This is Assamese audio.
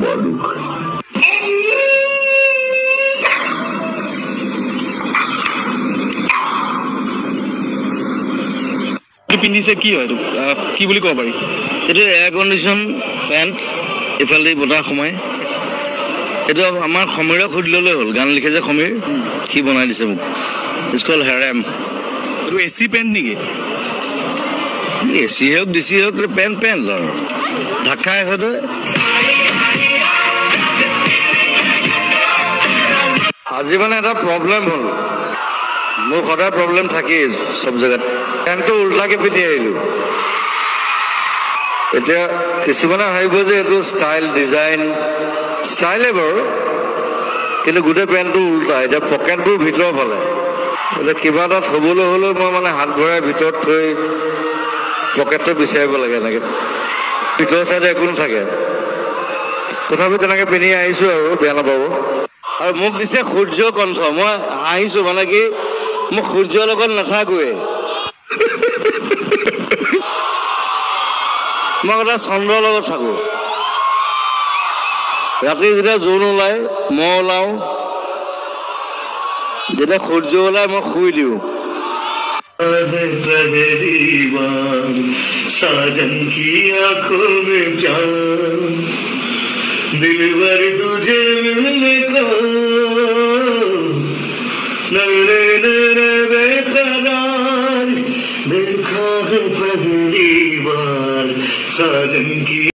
বৰ দুখ। পিন্ধিছে কি হয় কি বুলি ক'ব পাৰি? এইটো এয়াৰ কণ্ডিশ্যন পেণ্ট, এইফালে বতাহ সোমাই। এইটো আমাৰ সমীৰক সুধি ল'লে হ'ল, গান লিখে যে সমীৰ, সি বনাই দিছে মোক। It's called harem. এইটো এ চি পেণ্ট নেকি? এ চি হওক ডি চি হওক, পেণ্ট আৰু ঢাকা আছে তই। আজি মানে এটা প্ৰব্লেম হ'ল, মোৰ সদায় প্ৰব্লেম থাকেই চব জেগাত। পেণ্টটো উল্টাকে পিন্ধি আহিলোঁ। এতিয়া কিছুমানে ভাবিব যে এইটো ষ্টাইল ডিজাইন, ষ্টাইলে বাৰু, কিন্তু গোটেই পেণ্টটো উল্টা। এতিয়া পকেটবোৰ ভিতৰৰ ফালে, এতিয়া কিবা এটা থ'বলৈ হ'লেও মই মানে হাত ভৰাই ভিতৰত থৈ পকেটটো বিচাৰিব লাগে এনেকৈ, ভিতৰৰ চাইডে একো নাথাকে। তথাপি তেনেকৈ পিন্ধি আহিছোঁ আৰু, বেয়া নাপাব। আৰু মোক দিছে সূৰ্য কণ্ঠ। মই হাঁহিছোঁ, মানে কি মই সূৰ্যৰ লগত নাথাকোৱে, মই সদায় চন্দ্ৰৰ লগত থাকোঁ। ৰাতি যেতিয়া জোন ওলায় মই ওলাওঁ, যেতিয়া সূৰ্য ওলায় মই শুই দিওঁ। साजन की आंखों में प्यार, दिलबर तुझे मिलने को, नरे नरे बेकरार, देखा है पहली बार, साजन